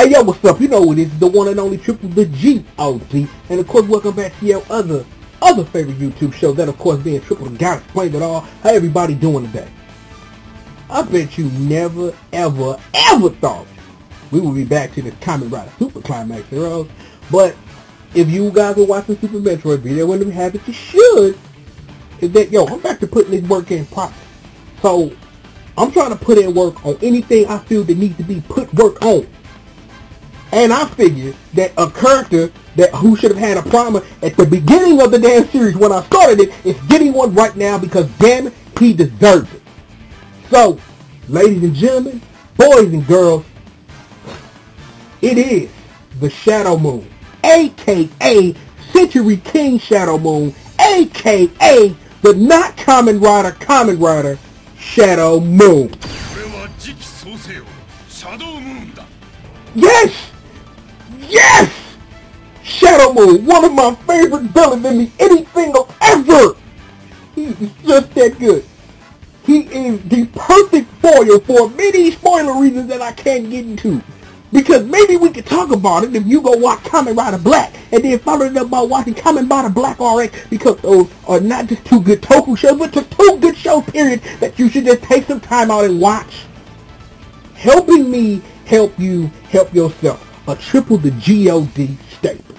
Hey yo, what's up? You know what it is, the one and only Triple the G.O.D. And of course, welcome back to your other favorite YouTube show, that of course being Triple the Guy Explained It All. How everybody doing today? I bet you never, ever thought we would be back to this Kamen Rider Super Climax heroes. But if you guys are watching Super Metroid video, when we have it, you should. Is that, yo, I'm back to putting this work in properly. So, I'm trying to put in work on anything I feel that needs to be put work on. And I figured that a character who should have had a primer at the beginning of the damn series when I started it is getting one right now because damn it, he deserves it. So, ladies and gentlemen, boys and girls, it is the Shadow Moon, aka Century King Shadow Moon, aka the not Kamen Rider Shadow Moon. Yes! Yes! Shadow Moon, one of my favorite villains in the anything of ever! He is just that good. He is the perfect foil for many spoiler reasons that I can't get into. Because maybe we could talk about it if you go watch Kamen Rider Black and then follow it up by watching Kamen Rider Black RX, because those are not just two good toku shows, but just two good shows, period, that you should just take some time out and watch. Helping me help you help yourself. A Triple the G.O.D. staple.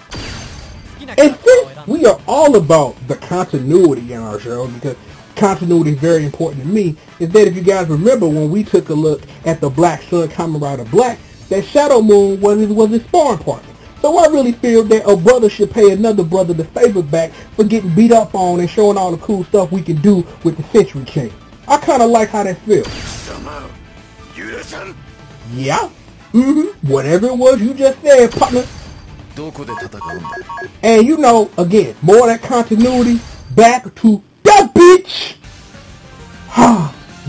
And since we are all about the continuity in our show, because continuity is very important to me, is that if you guys remember when we took a look at the Black Sun Kamen Rider Black, that Shadow Moon was his sparring partner. So I really feel that a brother should pay another brother the favor back for getting beat up on and showing all the cool stuff we can do with the Century King. I kind of like how that feels. Yeah. Whatever it was you just said, partner. And you know, again, more of that continuity, back to that bitch.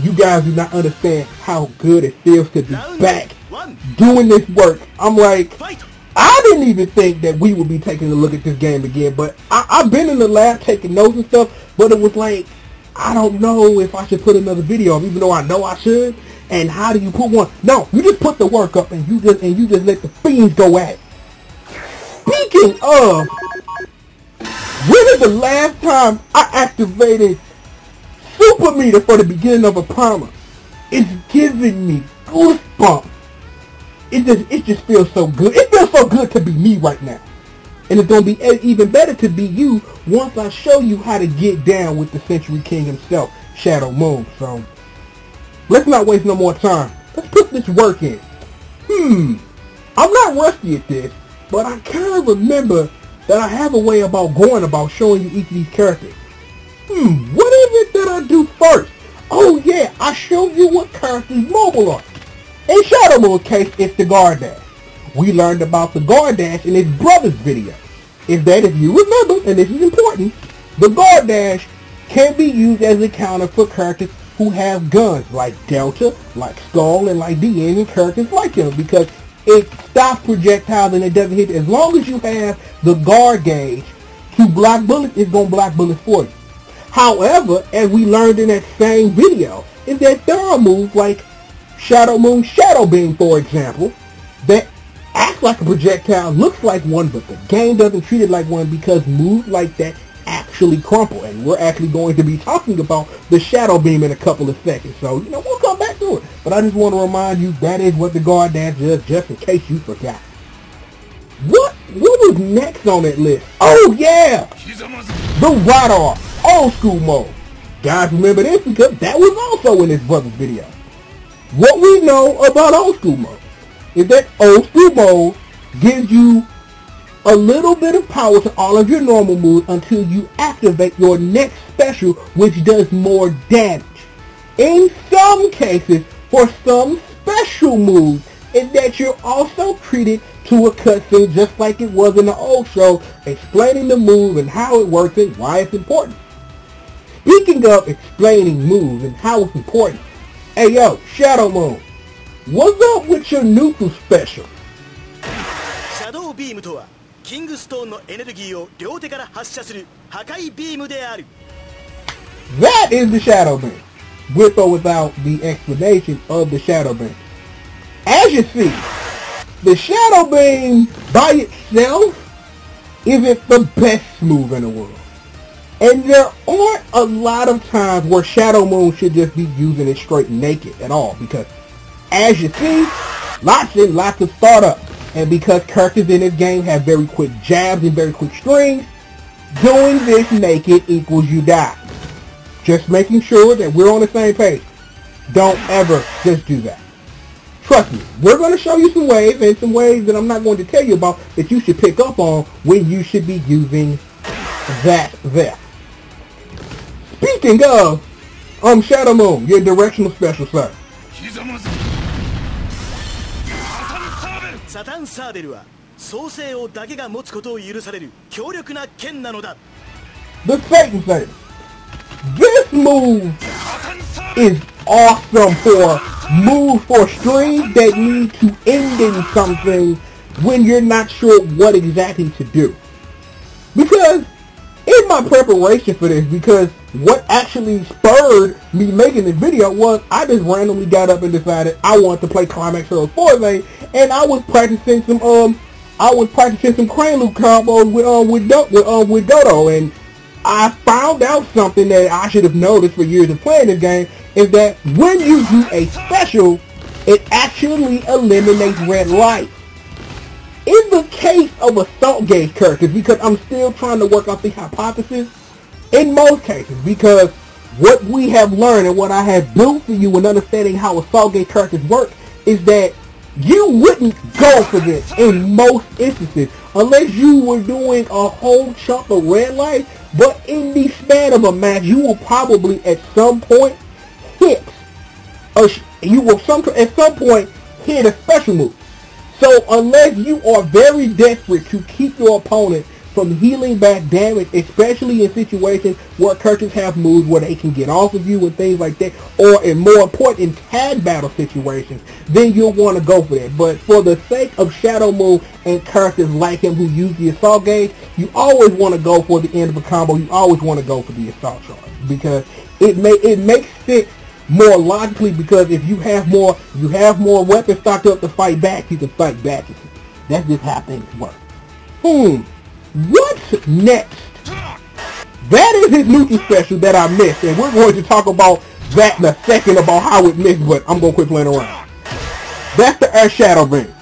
You guys do not understand how good it feels to be back doing this work. I'm like, I didn't even think that we would be taking a look at this game again, but I've been in the lab taking notes and stuff, but it was like, I don't know if I should put another video up, even though I know I should. And how do you put one? No, you just put the work up and you just let the fiends go at it. Speaking of, when is the last time I activated Super Meter for the beginning of a primer? It's giving me goosebumps. It just feels so good. It feels so good to be me right now. And it's going to be even better to be you once I show you how to get down with the Century King himself, Shadow Moon. So, let's not waste no more time. Let's put this work in. I'm not rusty at this, but I kind of remember that I have a way about going about showing you each of these characters. What is it that I do first? Oh yeah, I show you what characters mobile are. In Shadow Moon's case, it's the guard dash. We learned about the guard dash in his brother's video. If you remember, and this is important, the guard dash can be used as a counter for characters who have guns, like Delta, like Skull, and like DN, and characters like them, because it stops projectiles and it doesn't hit. As long as you have the guard gauge to block bullets, it's going to block bullets for you. However, as we learned in that same video, is that there are moves like Shadow Moon Shadow Beam, for example, that acts like a projectile, looks like one, but the game doesn't treat it like one because moves like that actually crumple. And we're actually going to be talking about the Shadow Beam in a couple of seconds. So, you know, we'll come back to it. But I just want to remind you that is what the guard dash does, just in case you forgot. What was next on that list? Oh yeah! The Radar Old School Mode. Guys remember this because that was also in his brother's video. What we know about Old School Mode is that Old School Mode gives you a little bit of power to all of your normal moves until you activate your next special, which does more damage. In some cases, for some special moves, is that you're also treated to a cutscene just like it was in the old show, explaining the move and how it works and why it's important. Speaking of explaining moves and how it's important, hey yo, Shadow Moon, what's up with your neutral special? Shadow Beam とはキングストーンのエネルギーを両手から発射する破壊ビームである。 That is the Shadow Beam, with or without the explanation of the Shadow Beam. As you see, the Shadow Beam by itself isn't the best move in the world. And there aren't a lot of times where Shadow Moon should just be using it straight naked at all, because as you see, lots and lots of startups. And because characters in this game have very quick jabs and very quick strings, doing this naked equals you die. Just making sure that we're on the same page. Don't ever just do that. Trust me, we're going to show you some ways, and some ways that I'm not going to tell you about, that you should pick up on when you should be using that there. Speaking of, Shadow Moon, your directional special, sir. サタンサーベルは創世王だけが持つことを許される強力な剣なのだ。 The Satan Saber. This move is awesome for moves for strings that need to end in something when you're not sure what exactly to do. Because in my preparation for this, because what actually spurred me making this video was I just randomly got up and decided I wanted to play Climax Heroes 4 lane, and I was practicing some crane loop combos with G.O.D, and I found out something that I should have noticed for years of playing this game, is that when you do a special, it actually eliminates red light. In the case of assault gauge characters, because I'm still trying to work out the hypothesis, in most cases, because what we have learned and what I have built for you in understanding how assault gauge characters work is that you wouldn't go for this in most instances unless you were doing a whole chunk of red light, but in the span of a match, you will probably at some point hit a special move. So unless you are very desperate to keep your opponent from healing back damage, especially in situations where characters have moves where they can get off of you and things like that, or in more important, in tag battle situations, then you'll want to go for that. But for the sake of Shadow Moon and characters like him who use the assault gauge, you always want to go for the end of a combo. You always want to go for the assault charge, because it makes sense more logically, because if you have more weapons stocked up to fight back, you can fight back. That's just how things work. What's next? That is his Nuki special that I missed, and we're going to talk about that in a second, about how it missed, but I'm going to quit playing around. That's the Air Shadow Beam.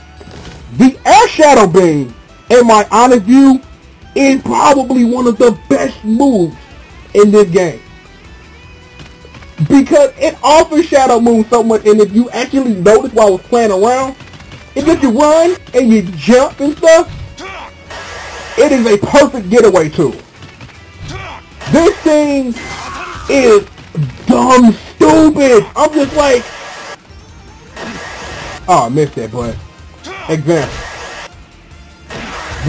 The Air Shadow Beam, in my honest view, is probably one of the best moves in this game, because it offers Shadow Moon so much. And if you actually notice while I was playing around, if you run and you jump and stuff, it is a perfect getaway tool. This thing is dumb stupid. I'm just like, oh, I missed that, but example.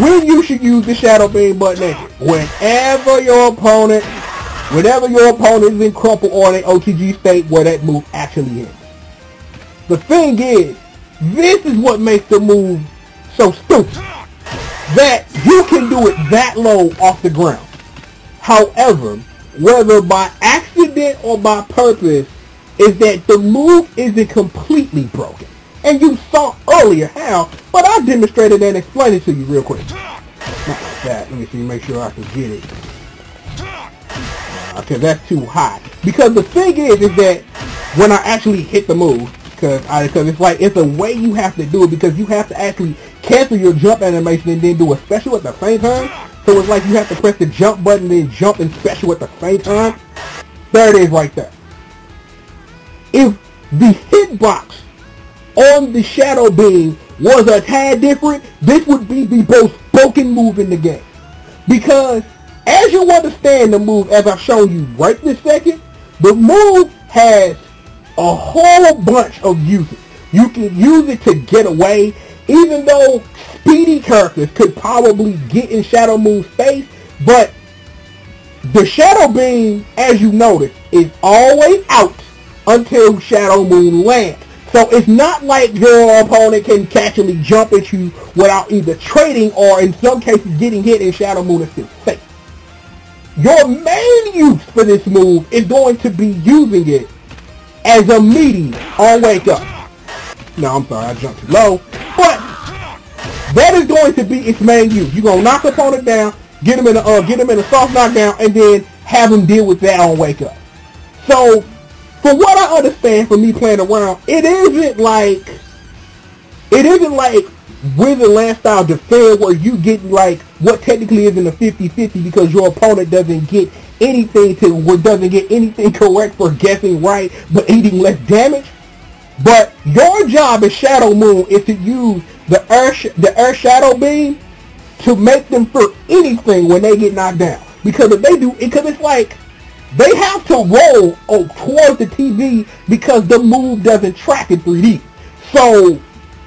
When you should use the Shadow Beam butt naked, whenever your opponent is in crumple or in an OTG state where that move actually ends. The thing is, this is what makes the move so stupid, that you can do it that low off the ground. However, whether by accident or by purpose, is that the move isn't completely broken. And you saw earlier how, but I demonstrated and explained it to you real quick. Not like that. Let me see, make sure I can get it. Okay, that's too high. Because the thing is that when I actually hit the move, because it's like, it's a way you have to do it, because you have to actually cancel your jump animation and then do a special at the same time. So it's like you have to press the jump button and then jump and special at the same time. There it is right there. If the hitbox on the Shadow Beam was a tad different, this would be the most broken move in the game. Because as you understand the move, as I've shown you right this second, the move has a whole bunch of uses. You can use it to get away, even though speedy characters could probably get in Shadow Moon's face, but the Shadow Beam, as you notice, is always out until Shadow Moon lands. So it's not like your opponent can casually jump at you without either trading or in some cases getting hit and Shadow Moon is still safe. Your main use for this move is going to be using it as a meteor on Wake Up. No, I'm sorry, I jumped too low. But That is going to be its main use. You're gonna knock the opponent down, get him in a soft knockdown, and then have him deal with that on wake up. So, from what I understand from me playing around, it isn't like Wizard Land style defend where you get like what technically isn't a 50-50 because your opponent doesn't get anything correct for guessing right but eating less damage. But your job as Shadow Moon is to use the Earth Shadow Beam to make them feel anything when they get knocked down. Because if they do, because it's like they have to roll towards the TV because the move doesn't track in 3D. So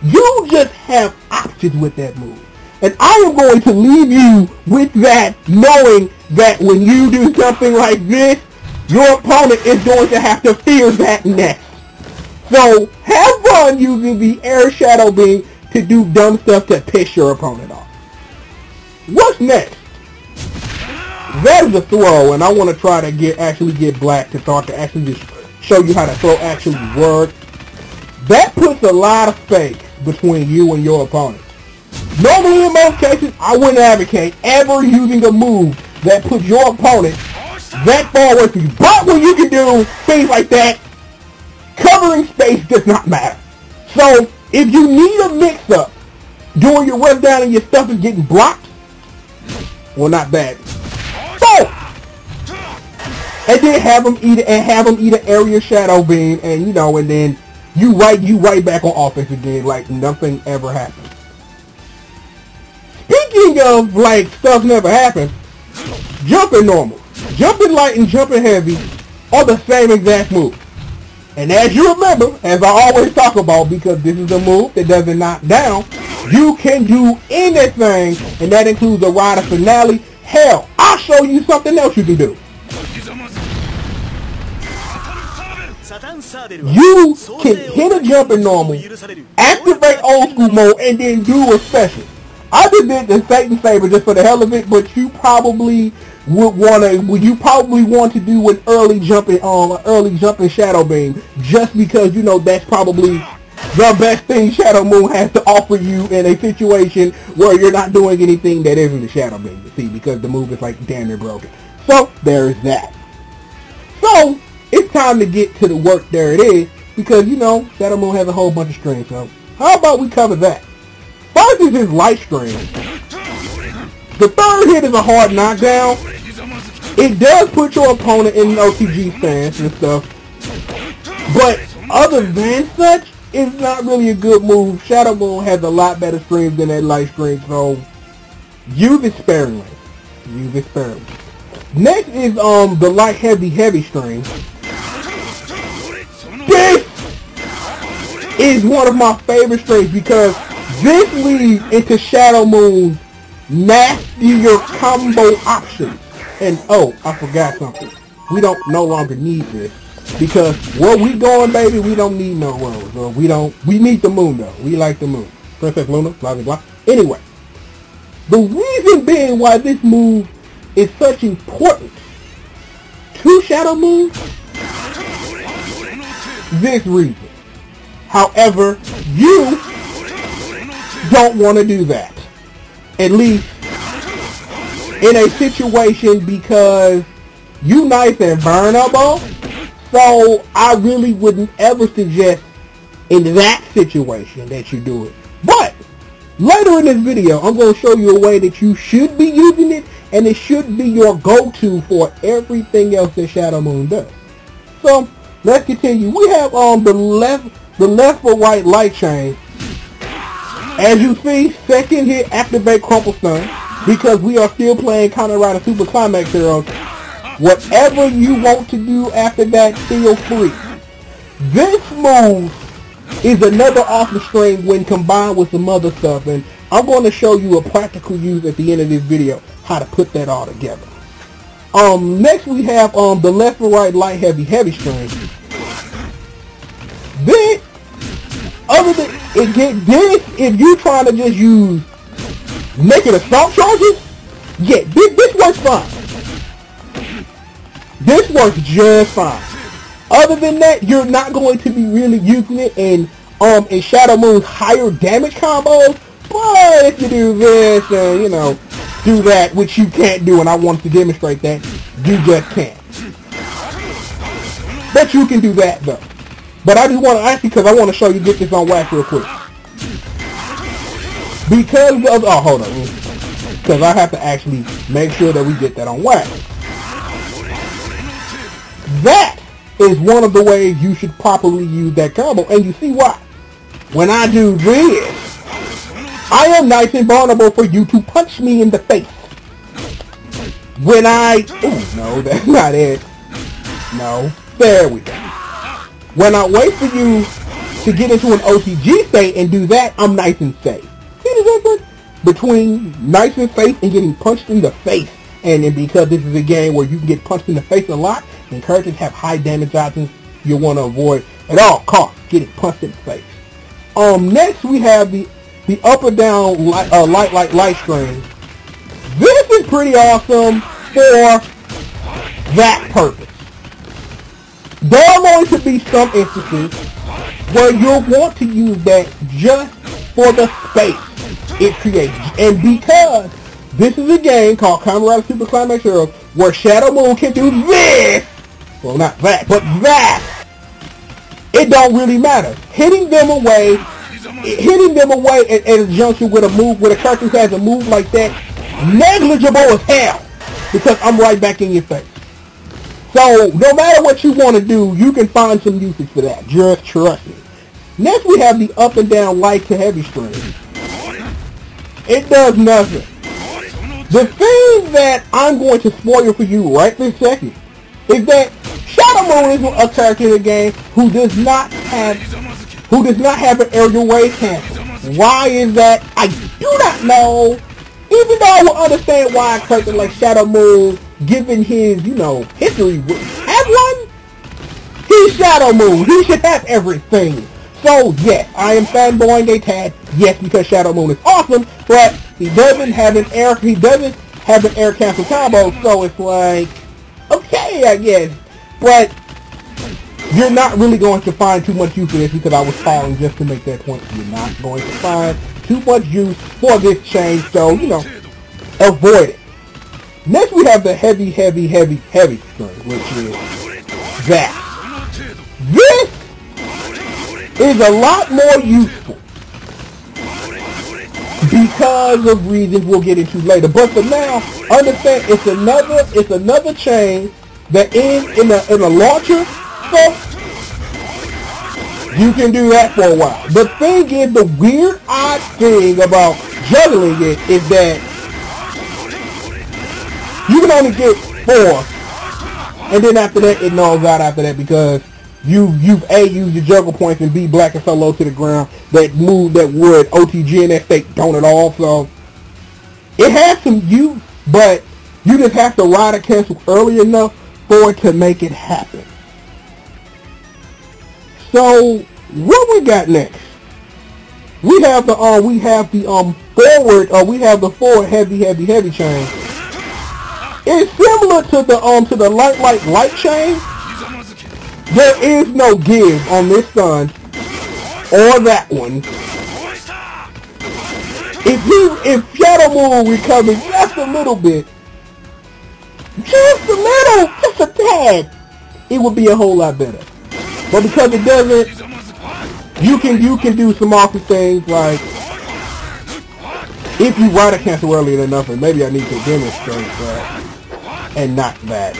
you just have options with that move. And I am going to leave you with that, knowing that when you do something like this, your opponent is going to have to fear that next. So have fun using the Air Shadow Beam to do dumb stuff to piss your opponent off. What's next? That is a throw, and I want to try to actually get Black to start to actually just show you how the throw actually works. That puts a lot of space between you and your opponent. Normally, in most cases, I wouldn't advocate ever using a move that puts your opponent that far away from you. But when you can do things like that, covering space does not matter. So, if you need a mix-up during your run down and your stuff is getting blocked, well, not bad. So, and then have them eat an area Shadow Beam, and and then you right back on offense again like nothing ever happened. Speaking of like stuff never happened, jumping normal, jumping light, and jumping heavy are the same exact move. And as you remember, as I always talk about, because this is a move that doesn't knock down, you can do anything, and that includes a rider finale. Hell, I'll show you something else you can do. You can hit a jumping normal, activate old school mode, and then do a special. I just did the Satan Saber just for the hell of it, but you probably want to do an early jumping Shadow Beam, just because that's probably the best thing Shadow Moon has to offer you in a situation where you're not doing anything that isn't a Shadow Beam, you see, because the move is like damn near broken. So there's that. So it's time to get to the work. There it is, because Shadow Moon has a whole bunch of strings. So how about we cover that? First is his light string. The third hit is a hard knockdown. It does put your opponent in an OTG stance and stuff, but other than such, it's not really a good move. Shadow Moon has a lot better strings than that light string, so use it sparingly. Use it sparingly. Next is the light heavy string. This is one of my favorite strings because this leads into Shadow Moon's nastier combo options. And oh, I forgot something. We don't no longer need this because where we going, baby, we don't need no roads. Or we need the moon though. We like the moon. Princess Luna, blah blah blah. Anyway, the reason being why this move is such important to Shadow Moon, this reason. However, you don't want to do that. At least in a situation, because you nice and vulnerable. So I really wouldn't ever suggest in that situation that you do it. But later in this video, I'm going to show you a way that you should be using it, and it should be your go-to for everything else that Shadow Moon does. So let's continue. We have the left or right light chain. As you see, second hit activate crumple stun, because we are still playing Kamen Rider Super Climax heroes. Whatever you want to do after that, feel free. This move is another awesome string when combined with some other stuff, and I'm going to show you a practical use at the end of this video how to put that all together. Next we have the left or right light heavy string. Then, other than if you're trying to just use naked assault charges, yeah, this works fine. This works just fine. Other than that, you're not going to be really using it in Shadow Moon's higher damage combos, but if you do this and, you know, do that, which you can't do, and I want to demonstrate that, you just can't. But you can do that, though. But I just want to, actually, because I want to show you, get this on wax real quick. Because of, oh, hold on. Because I have to actually make sure that we get that on wax. That is one of the ways you should properly use that combo, and you see why. When I do this, I am nice and vulnerable for you to punch me in the face. When I, oh no, that's not it. No, there we go. When I wait for you to get into an OTG state and do that, I'm nice and safe. See the difference between nice and safe and getting punched in the face? And because this is a game where you can get punched in the face a lot, and characters have high damage options, you want to avoid at all costs getting punched in the face. Next we have the up and down light string. This is pretty awesome for that purpose. There are going to be some instances where you'll want to use that just for the space it creates. And because this is a game called Kamen Super Climax Heroes where Shadow Moon can do this, well not that, but that, it don't really matter. Hitting them away at a junction with a move, with a character who has a move like that, negligible as hell, because I'm right back in your face. So, no matter what you want to do, you can find some usage for that. Just trust me. Next, we have the up and down light to heavy string. It does nothing. The thing that I'm going to spoil for you right this second is that Shadow Moon is a character in the game who does not have an aerial wave cancel. Why is that? I do not know. Even though I will understand why a character like Shadow Moon, given his, you know, history, would have one. He's Shadow Moon. He should have everything. So yes, I am fanboying a tad. Yes, because Shadow Moon is awesome, but he doesn't have an air cancel combo. So it's like, okay, I guess. But you're not really going to find too much use for this, because I was calling just to make that point. You're not going to find too much use for this change, so, you know, avoid it. Next we have the heavy string, which is that. This is a lot more useful because of reasons we'll get into later. But for now, understand it's another chain that ends in a launcher, so you can do that for a while. The thing is, the weird odd thing about juggling it is that you can only get 4, and then after that it nulls out after that, because you've A, used your juggle points, and B, black and so low to the ground that move that would OTG in that state don't at all. So it has some use, but you just have to ride a cancel early enough for it to make it happen. So what we got next? We have the forward heavy chain. It's similar to the light chain. There is no give on this gun or that one. If Shadow Moon recovers just a little bit, just a tad, it would be a whole lot better. But because it doesn't, you can do some awesome things, like if you ride a cancel early enough, and maybe I need to demonstrate that and not that.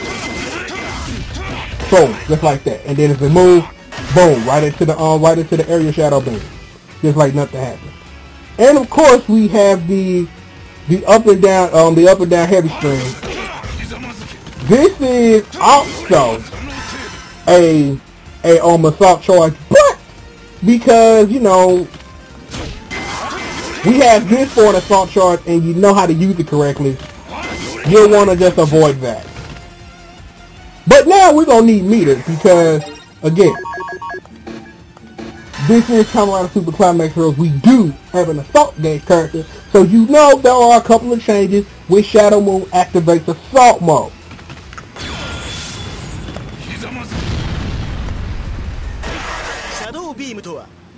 Boom, just like that. And then if it moves, boom, right into the area shadow beam, just like nothing happened. And of course we have the up and down heavy string. This is also a assault charge, but because, you know, we have this for an assault charge and you know how to use it correctly, you'll want to just avoid that. But now we're going to need meters, because, again, this is Kamen Super Climax Heroes. We do have an assault gauge character, so you know there are a couple of changes when Shadow Moon activates assault mode.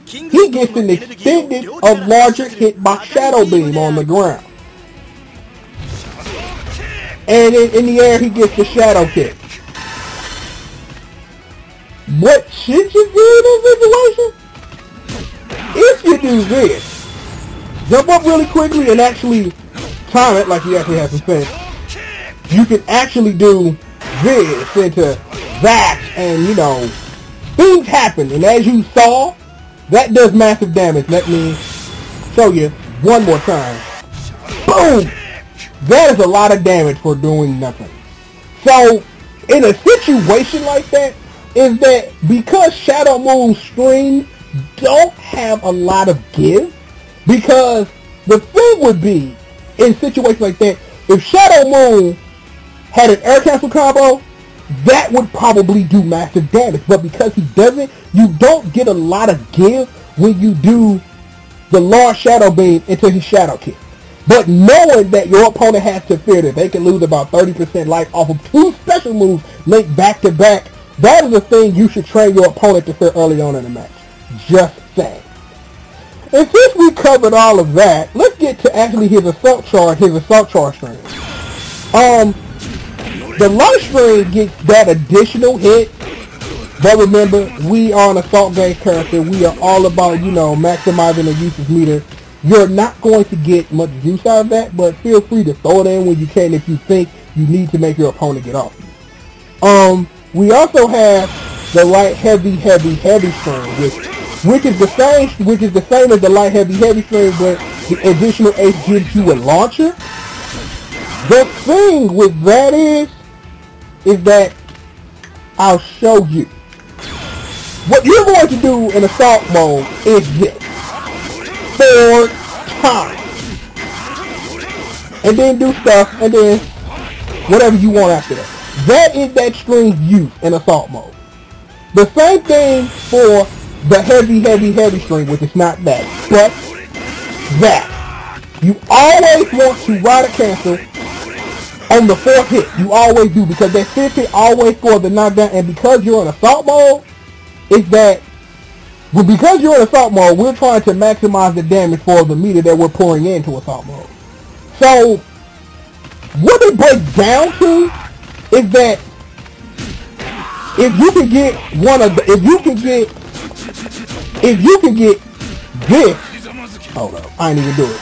he gets an extended of larger hit by Shadow Beam on the ground. And in the air, he gets the Shadow Kick. What should you do in this situation? If you do this, jump up really quickly and actually time it like you actually have some sense, you can actually do this into that, and you know, things happen. And as you saw, that does massive damage. Let me show you one more time. Boom! That is a lot of damage for doing nothing. So, in a situation like that, is that because Shadow Moon's strings don't have a lot of give, because the thing would be, in situations like that, if Shadow Moon had an air cancel combo, that would probably do massive damage. But because he doesn't, you don't get a lot of give when you do the large Shadow Beam into his Shadow Kick. But knowing that your opponent has to fear that they can lose about 30% life off of two special moves linked back to back, that is the thing you should train your opponent to fear early on in the match. Just saying. And since we covered all of that, let's get to actually his assault charge string. The light string gets that additional hit, but remember, we are an assault gauge character. We are all about, you know, maximizing the usage meter. You're not going to get much use out of that, but feel free to throw it in when you can if you think you need to make your opponent get off. We also have the light heavy string, which is the same as the light heavy string, but the additional ace gives you a launcher. The thing with that is that I'll show you. What you're going to do in assault mode is this. 4 times. And then do stuff, and then whatever you want after that. That is that string's use in assault mode. The same thing for the heavy string, which is not that, but that. You always want to ride a cancel on the 4th hit. You always do, because that 5th hit always scores the knockdown, and because you're in assault mode, because you're in assault mode, we're trying to maximize the damage for the meter that we're pouring into assault mode. So, what it breaks down to is that if you can get this, hold up, I ain't even do it.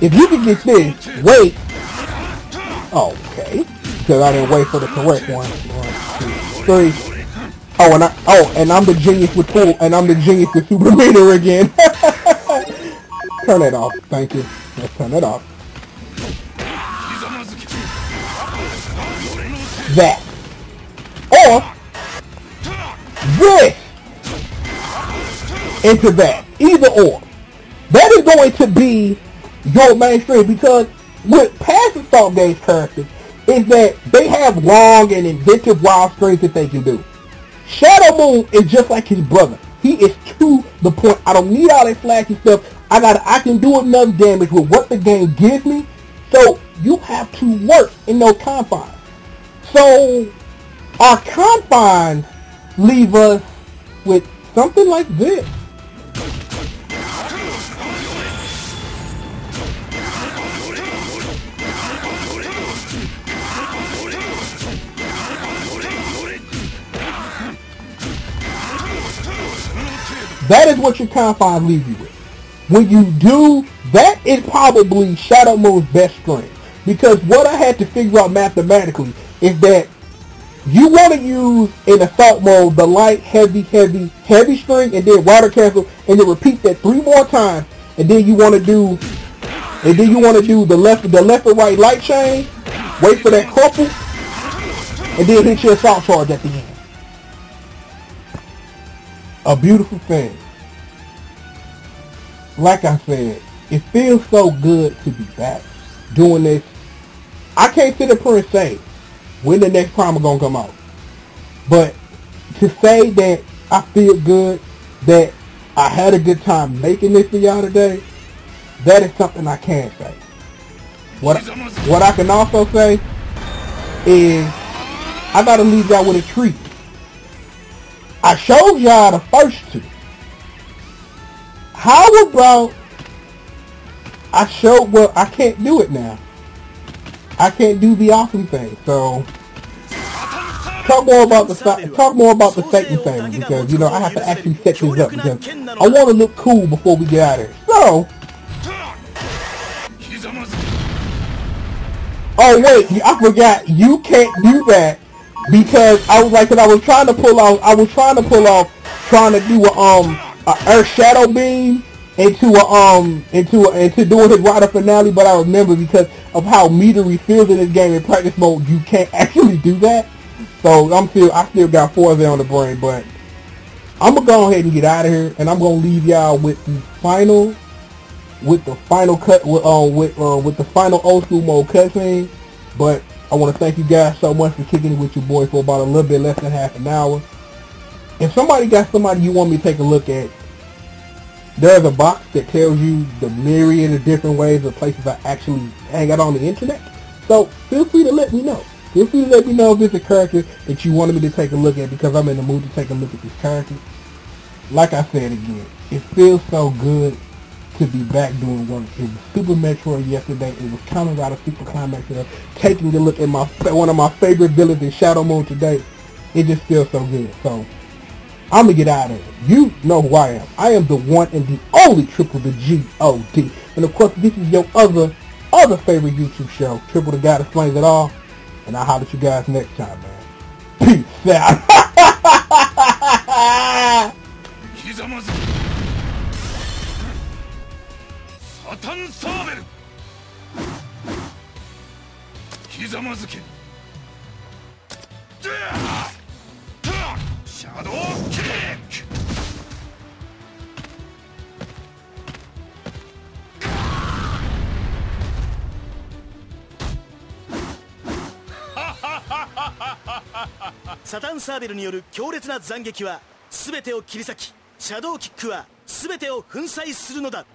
If you can get this, wait, okay, because I didn't wait for the correct one. 1, 2, 3. And I'm the genius with super meter again. Turn it off, thank you. Let's turn it off. That. Or this into that. Either or. That is going to be your main string, because with past assault gauge characters is that they have long and inventive wild strings that they can do. Shadow Moon is just like his brother. He is to the point. I don't need all that flashy stuff. I can do enough damage with what the game gives me. So you have to work in those confines. So our confines leave us with something like this. That is what your confines leave you with. When you do, that is probably Shadow Moon's best string. Because what I had to figure out mathematically is that you want to use in assault mode the light, heavy string, and then water cancel, and then repeat that 3 more times, and then you want to do the left and right light chain, wait for that couple, and then hit your assault charge at the end. A beautiful thing. Like I said, it feels so good to be back doing this. I can't sit up here and say when the next Primer gonna come out, but to say that I feel good, that I had a good time making this for y'all today, that is something I can say. What I can also say is I gotta leave y'all with a treat. I showed y'all the first 2. How about I showed, well, I can't do it now. I can't do the awesome thing, so talk more about the Satan thing, because, you know, I have to actually set this up, because I want to look cool before we get out of here. So, oh wait, I forgot, you can't do that, because I was like, trying to do a Earth Shadow Beam into doing his Rider finale, but I remember because of how metery feels in this game in practice mode, you can't actually do that. So I still got 4 there on the brain, but I'm gonna go ahead and get out of here, and I'm gonna leave y'all with the final old school mode cutscene. But I want to thank you guys so much for kicking it with your boy for about a little bit less than half an hour. If somebody got somebody you want me to take a look at, there's a box that tells you the myriad of different ways of places I actually hang out on the internet. So feel free to let me know. Feel free to let me know if it's a character that you wanted me to take a look at, because I'm in the mood to take a look at this character. Like I said again, it feels so good to be back doing work. It was Super Metroid yesterday. It was Kamen Rider Super Climax today. Taking a look at one of my favorite villains in Shadow Mode today. It just feels so good. So I'm gonna get out of it. You know who I am. I am the one and the only Triple the G.O.D. And of course, this is your other favorite YouTube show, Triple the Guy That Explains It All. And I'll holler at you guys next time, man. Peace out. Shadow Kick! サタンサーベルによる強烈な斬撃は全てを切り裂き、シャドウキックは全てを粉砕するのだ。